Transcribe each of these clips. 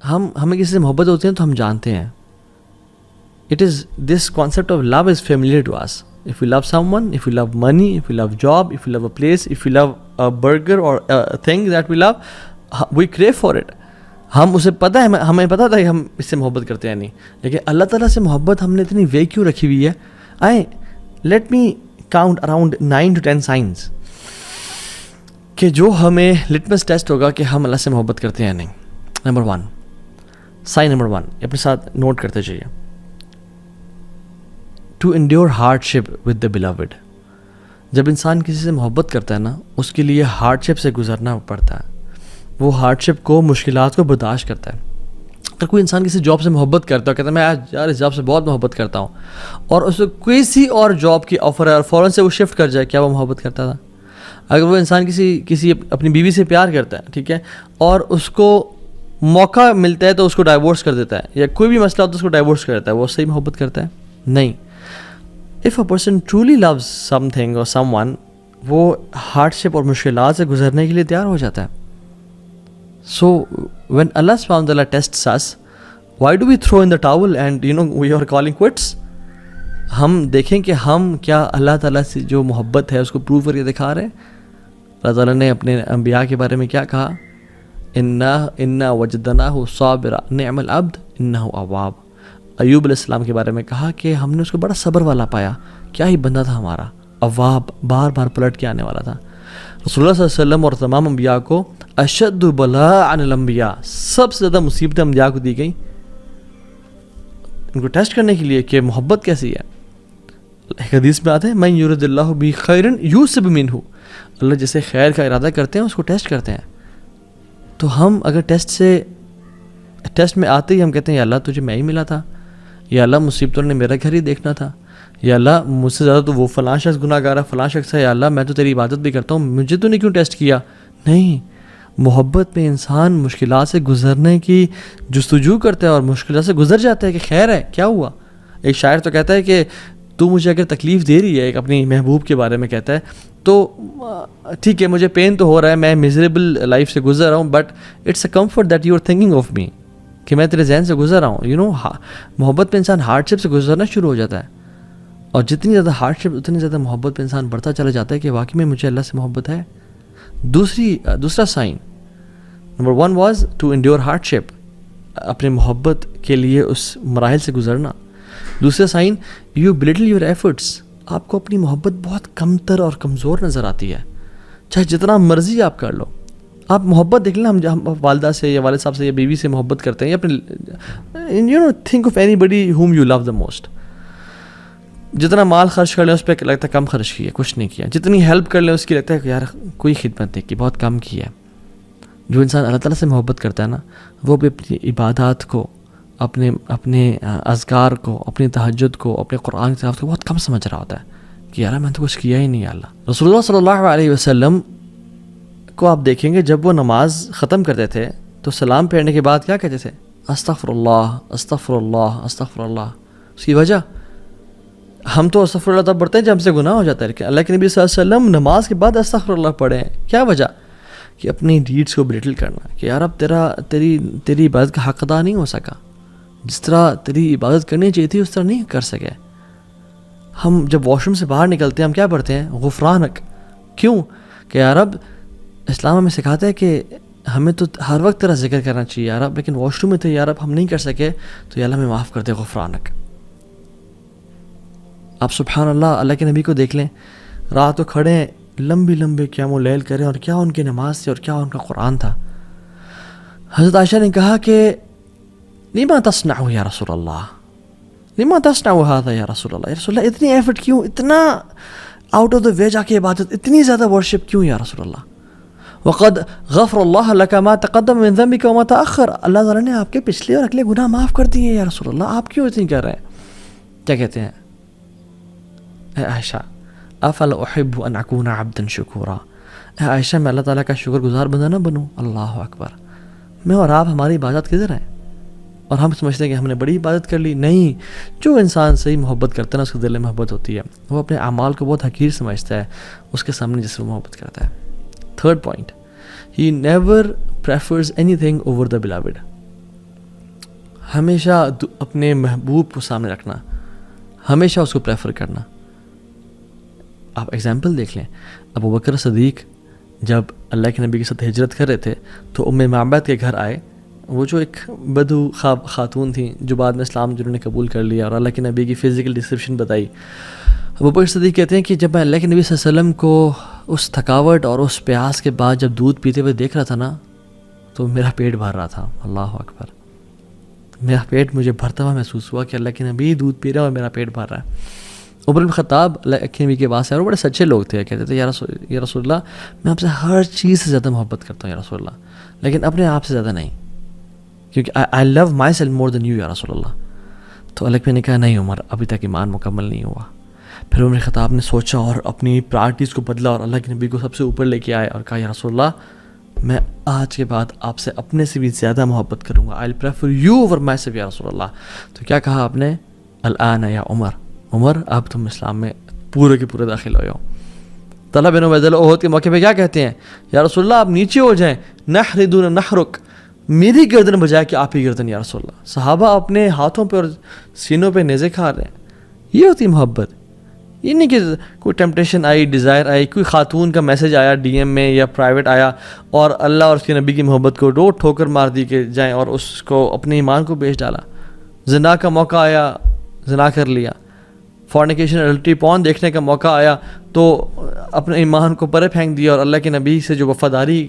ہمیں کسی سے محبت ہوتی ہے تو ہم جانتے ہیں. It is this concept of love is familiar to us. If we love someone, if we love money, if we love job, if we love a place, if we love a burger or a thing that we love, we crave for it. ہم اسے پتہ ہے, ہمیں پتہ تھا کہ ہم اس سے محبت کرتے ہیں نہیں, لیکن اللہ تعالیٰ سے محبت ہم نے اتنی وے کیوں رکھی ہوئی ہے. Let me count around 9 to 10 science کہ جو ہمیں لٹمس ٹیسٹ ہوگا کہ ہم اللہ سے محبت کرتے ہیں نہیں. نمبر 1, سائن نمبر 1 اپنے ساتھ نوٹ کرتے چاہیے. To endure hardship with the beloved. جب انسان کسی سے محبت کرتا ہے نا, اس کے لیے ہارڈ شپ سے گزرنا پڑتا ہے. وہ ہارڈ شپ کو, مشکلات کو برداشت کرتا ہے. اگر کوئی انسان کسی جاب سے محبت کرتا ہے, کہتا ہے میں یار اس جاب سے بہت محبت کرتا ہوں, اور اس کو کسی اور جاب کی آفر ہے اور فوراً سے وہ شفٹ کر جائے, کیا وہ محبت کرتا تھا؟ اگر وہ انسان کسی اپنی بیوی سے پیار کرتا ہے, ٹھیک ہے, اور اس کو موقع ملتا ہے تو اس کو ڈائیورس کر دیتا ہے, یا کوئی بھی مسئلہ ہوتا ہے اس کو ڈائیورس کر دیتا ہے, وہ صحیح محبت کرتا ہے؟ نہیں. If a person truly loves something or someone, وہ hardship اور مشکلات سے گزرنے کے لیے تیار ہو جاتا ہے. So when Allah subhanahu wa ta'ala tests us, why do we throw in the towel and we are calling quits? ہم دیکھیں کہ ہم کیا اللہ تعالیٰ سے جو محبت ہے اس کو پروو کر کے دکھا رہے ہیں. اللہ تعالیٰ نے اپنے انبیاء کے بارے میں کیا کہا؟ اِنَّا وَجَدْنَاهُ صَابِرًا نِعْمَ الْعَبْدُ إِنَّهُ أَوَّابٌ. ایوب علیہ السلام کے بارے میں کہا کہ ہم نے اس کو بڑا صبر والا پایا, کیا ہی بندہ تھا ہمارا, اواب, بار بار پلٹ کے آنے والا تھا. رسول اللہ صلی اللہ علیہ وسلم اور تمام انبیاء کو اشد بلاء عن الانبیاء, سب سے زیادہ مصیبتیں انبیاء کو دی گئیں ان کو ٹیسٹ کرنے کے لیے کہ محبت کیسی ہے. ایک حدیث میں آتا ہے من یرد اللہ بہ خیرا یوسب منہ, اللہ جسے خیر کا ارادہ کرتے ہیں اس کو ٹیسٹ کرتے ہیں. تو ہم اگر ٹیسٹ میں آتے ہی ہم کہتے ہیں یا اللہ تجھے میں ہی ملا تھا, یا اللہ مصیبتوں نے میرا گھر ہی دیکھنا تھا, یا اللہ مجھ سے زیادہ تو وہ فلاں شخص گناہ گار ہے, فلاں شخص ہے, یا اللہ میں تو تیری عبادت بھی کرتا ہوں, مجھے تو نہیں کیوں ٹیسٹ کیا؟ نہیں, محبت میں انسان مشکلات سے گزرنے کی جستجو کرتا ہے اور مشکلات سے گزر جاتا ہے کہ خیر ہے, کیا ہوا. ایک شاعر تو کہتا ہے کہ تو مجھے اگر تکلیف دے رہی ہے, ایک اپنی محبوب کے بارے میں کہتا ہے, تو ٹھیک ہے مجھے پین تو ہو رہا ہے, میں میزریبل لائف سے گزر رہا ہوں, but it's a comfort that you are thinking of me, کہ میں تیرے ذہن سے گزر رہا ہوں. محبت پہ انسان ہارڈ شپ سے گزرنا شروع ہو جاتا ہے, اور جتنی زیادہ ہارڈ شپ اتنی زیادہ محبت پہ انسان بڑھتا چلا جاتا ہے کہ واقعی میں مجھے اللہ سے محبت ہے. دوسرا sign number 1 was to endure hardship, اپنے محبت کے لیے اس مراحل سے گزرنا. دوسرا sign, you belittle your efforts, آپ کو اپنی محبت بہت کمتر اور کمزور نظر آتی ہے, چاہے جتنا مرضی آپ کر لو. آپ محبت دیکھ لیں, ہم والدہ سے یا والد صاحب سے یا بیوی سے محبت کرتے ہیں, یا اپنے think of anybody whom you love the most. جتنا مال خرچ کر لیں اس پہ لگتا ہے کم خرچ کیا, کچھ نہیں کیا. جتنی ہیلپ کر لیں اس کی لگتا ہے کہ یار کوئی خدمت نہیں کی, بہت کم کی ہے. جو انسان اللہ تعالیٰ سے محبت کرتا ہے نا, وہ بھی اپنی عبادات کو, اپنے اذکار کو, اپنی تہجد کو, اپنے قرآن کی تلاوت کو بہت کم سمجھ رہا ہوتا ہے کہ یار میں نے تو کچھ کیا ہی نہیں. اللہ رسول اللہ صلی اللہ علیہ وسلم کو آپ دیکھیں گے جب وہ نماز ختم کرتے تھے تو سلام پھیرنے کے بعد کیا کہتے تھے؟ استغفر اللہ استغفر اللہ استغفر اللہ. اس کی وجہ, ہم تو استغفر اللہ تب پڑھتے ہیں جب ہم سے گناہ ہو جاتا ہے, لیکن اللہ کے نبی صلی اللہ علیہ وسلم نماز کے بعد استغفر اللہ پڑھے ہیں. کیا وجہ؟ کہ اپنی ڈیڈس کو بلٹل کرنا, کہ یار اب تیری عبادت کا حق ادا نہیں ہو سکا, جس طرح تیری عبادت کرنی چاہیے تھی اس طرح نہیں کر سکے. ہم جب واش روم سے باہر نکلتے ہیں ہم کیا پڑھتے ہیں؟ غفرانک. کیوں؟ کہ یار اب اسلام ہمیں سکھاتا ہے کہ ہمیں تو ہر وقت تیرا ذکر کرنا چاہیے یار اب, لیکن واش روم میں تھے یار اب ہم نہیں کر سکے تو یا اللہ ہمیں معاف کر دے, غفرانک. آپ سبحان اللہ اللہ کے نبی کو دیکھ لیں, رات کو کھڑے ہیں, لمبی قیام اللیل کریں, اور کیا ان کی نماز تھی اور کیا ان کا قرآن تھا. حضرت عائشہ نے کہا کہ لما تصنع یا رسول اللہ, لما تصنع هذا یا رسول اللہ, یا رسول اللہ اتنی ایفرٹ کیوں, اتنا آؤٹ آف دا وے جا کے عبادت, اتنی زیادہ ورشپ کیوں یا رسول اللہ؟ وقد غفر اللہ لک ما تقدم من ذنبک وما تأخر, اللہ تعالیٰ نے آپ کے پچھلے اور اگلے گناہ معاف کر دیے یا رسول اللہ, آپ کیوں اتنی کر رہے ہیں؟ کیا کہتے ہیں؟ اے عائشہ افلا احب ان اکون عبدا شکورا, اے عائشہ میں اللہ تعالیٰ کا شکر گزار بندہ نہ بنوں؟ اللہ اکبر. میں اور آپ, ہماری عبادت کدھر ہے؟ اور ہم سمجھتے ہیں کہ ہم نے بڑی عبادت کر لی. نہیں, جو انسان صحیح محبت کرتا ہے نا اس کے دل میں محبت ہوتی ہے, وہ اپنے اعمال کو بہت حقیر سمجھتا ہے اس کے سامنے جس سے وہ محبت کرتا ہے. Third point, he never prefers any thing over the beloved. ہمیشہ اپنے محبوب کو سامنے رکھنا، ہمیشہ اس کو پریفر کرنا. آپ ایگزامپل دیکھ لیں، ابو بکر صدیق جب اللہ کے نبی کے ساتھ ہجرت کر رہے تھے تو ام معبد کے گھر آئے. وہ جو ایک بدو خاتون تھیں جو بعد میں اسلام جنہوں نے قبول کر لیا اور اللہ کے نبی کی فزیکل ڈسکرپشن بتائی. ابو بکر صدیق کہتے ہیں کہ جب میں اللہ کے نبی صلی اللہ علیہ وسلم کو اس تھکاوٹ اور اس پیاس کے بعد جب دودھ پیتے ہوئے دیکھ رہا تھا نا تو میرا پیٹ بھر رہا تھا. اللہ اکبر، میرا پیٹ مجھے بھرتا ہوا محسوس ہوا کہ اللہ کے نبی دودھ پی رہا ہے اور میرا پیٹ بھر رہا ہے. عمر بن خطاب اللہ کے نبی کے پاس سے، اور بڑے سچے لوگ تھے، کہتے تھے یا رسول اللہ میں آپ سے ہر چیز سے زیادہ محبت کرتا ہوں یا رسول اللہ، لیکن اپنے آپ سے زیادہ نہیں، کیونکہ آئی لو my self more then you یا رسول اللہ. تو اللہ نے کہا نہیں عمر، ابھی تک ایمان مکمل نہیں ہوا. پھر عمر خطاب نے سوچا اور اپنی پرائرٹیز کو بدلا اور اللہ کے نبی کو سب سے اوپر لے کے آئے اور کہا یا رسول اللہ میں آج کے بعد آپ سے اپنے سے بھی زیادہ محبت کروں گا، I prefer you over myself یا رسول اللہ. تو کیا کہا آپ نے؟ الآن یا عمر اب تم اسلام میں پورے کے پورے داخل ہوئے ہو. طلحہ بن عبید اللہ احد کے موقع پہ کیا کہتے ہیں؟ یا رسول اللہ آپ نیچے ہو جائیں، نحر دون نحرک، میری گردن بجائے کہ آپ ہی گردن یا رسول اللہ. صحابہ اپنے ہاتھوں پہ اور سینوں پہ نیزے کھا رہے ہیں. یہ ہوتی محبت. یہ نہیں کہ کوئی ٹیمپٹیشن آئی، ڈیزائر آئی، کوئی خاتون کا میسج آیا ڈی ایم میں یا پرائیویٹ آیا اور اللہ اور اس کے نبی کی محبت کو ڈو ٹھوکر مار دی کہ جائیں اور اس کو اپنے ایمان کو بیچ ڈالا. زنا کا موقع آیا، زنا کر لیا. فورنیکیشن اڈلٹری پون دیکھنے کا موقع آیا تو اپنے ایمان کو پرے پھینک دیا اور اللہ کے نبی سے جو وفاداری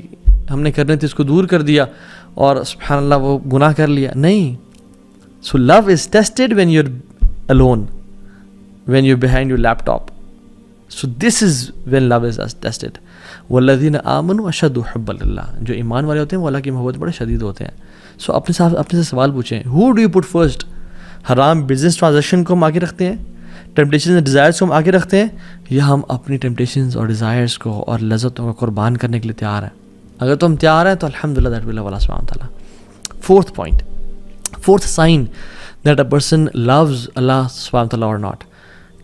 ہم نے کرنی تھی اس کو دور کر دیا اور سبحان اللہ وہ گناہ کر لیا. نہیں. So love is tested when you are alone, when you're behind your laptop. So this is when love is tested. والذین آمنوا اشد حبا للہ، جو ایمان والے ہوتے ہیں وہ اللہ کی محبت بڑے شدید ہوتے ہیں. سو اپنے سے سوال پوچھیں، who do you put first؟ حرام بزنس ٹرانزیکشن کو ہم آگے رکھتے ہیں، ٹیمپٹیشنز اینڈ ڈیزائرز کو ہم آگے رکھتے ہیں، یا ہم اپنی ٹیمپٹیشنز اور ڈیزائرز کو اور لذتوں کو قربان کرنے کے لیے تیار ہیں؟ اگر تم تیار ہیں تو الحمدللہ دیٹ ول لو اللہ سبحانہ وتعالیٰ. Fourth point, fourth sign that a person loves Allah سبحانہ وتعالیٰ or not,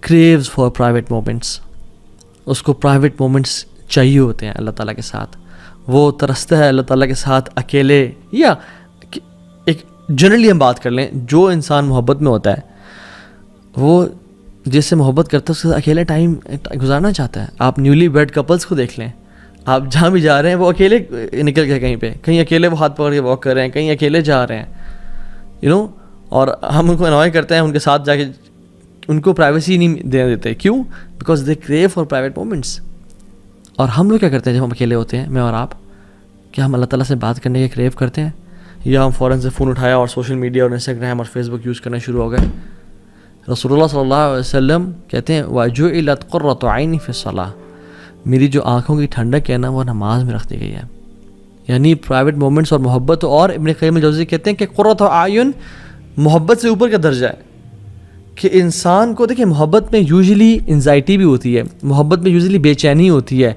craves for private moments. اس کو پرائیویٹ مومنٹس چاہیے ہوتے ہیں اللہ تعالیٰ کے ساتھ. وہ ترستا ہے اللہ تعالیٰ کے ساتھ اکیلے، یا ایک جنرلی ہم بات کر لیں، جو انسان محبت میں ہوتا ہے وہ جس سے محبت کرتا ہے اس کے ساتھ اکیلے ٹائم گزارنا چاہتا ہے. آپ نیولی ویڈ کپلس کو دیکھ لیں، آپ جہاں بھی جا رہے ہیں وہ اکیلے نکل گئے، کہیں پہ کہیں اکیلے وہ ہاتھ پکڑ کے واک کر رہے ہیں، کہیں اکیلے جا رہے ہیں اور ہم ان کو انوائے کرتے ہیں ان کے ساتھ جا کے، ان کو پرائیویسی نہیں دینے دیتے. کیوں؟ Because they crew for private moments. اور ہم لوگ کیا کرتے ہیں جب ہم اکیلے ہوتے ہیں، میں اور آپ، کیا ہم اللہ تعالیٰ سے بات کرنے کے کریو کرتے ہیں، یا ہم فوراً سے فون اٹھایا اور سوشل میڈیا اور انسٹاگرام اور فیس بک یوز کرنا شروع ہو گئے؟ رسول اللہ صلی اللہ علیہ وسلم کہتے ہیں وَجُعِلَتْ قُرَّةُ عَيْنِي فِي الصَّلَاةِ، میری جو آنکھوں کی ٹھنڈک ہے نا وہ نماز میں رکھ دی گئی ہے. یعنی پرائیویٹ مومنٹس اور محبت. اور ابن قیم الجوزی کہتے ہیں کہ قرۃ اعین محبت سے اوپر کا درجہ ہے، کہ انسان کو دیکھیں محبت میں یوزلی انزائٹی بھی ہوتی ہے، محبت میں یوزلی بے چینی ہوتی ہے،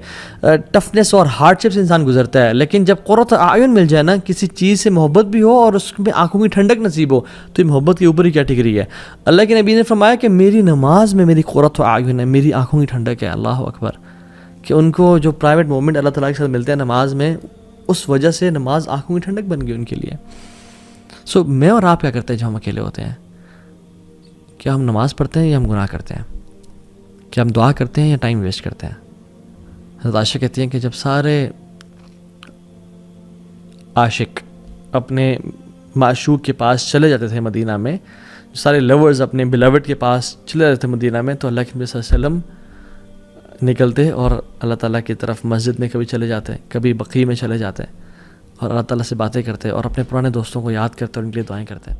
ٹفنس اور ہارڈ شپ سے انسان گزرتا ہے. لیکن جب قرۃ اعین مل جائے نا، کسی چیز سے محبت بھی ہو اور اس میں آنکھوں کی ٹھنڈک نصیب ہو، تو یہ محبت کے اوپر ہی کیٹیگری ہے. اللہ کے نبی نے فرمایا کہ میری نماز میں میری قرۃ اعین ہے، میری آنکھوں کی ٹھنڈک ہے. اللہ اکبر. کہ ان کو جو پرائیویٹ مومنٹ اللہ تعالیٰ کے ساتھ ملتے ہیں نماز میں، اس وجہ سے نماز آنکھوں کی ٹھنڈک بن گئی ان کے لیے. سو میں اور آپ کیا کرتے ہیں جب ہم اکیلے ہوتے ہیں؟ کیا ہم نماز پڑھتے ہیں یا ہم گناہ کرتے ہیں؟ کیا ہم دعا کرتے ہیں یا ٹائم ویسٹ کرتے ہیں؟ حضرت عائشہ کہتی ہیں کہ جب سارے عاشق اپنے معشوق کے پاس چلے جاتے تھے مدینہ میں، سارے لورز اپنے بلاوڈ کے پاس چلے جاتے تھے مدینہ میں، تو اللہ کے نبی صلی اللہ علیہ وسلم نکلتے اور اللہ تعالیٰ کی طرف مسجد میں کبھی چلے جاتے، کبھی بقیع میں چلے جاتے اور اللہ تعالیٰ سے باتیں کرتے اور اپنے پرانے دوستوں کو یاد کرتے اور ان کے لیے دعائیں کرتے.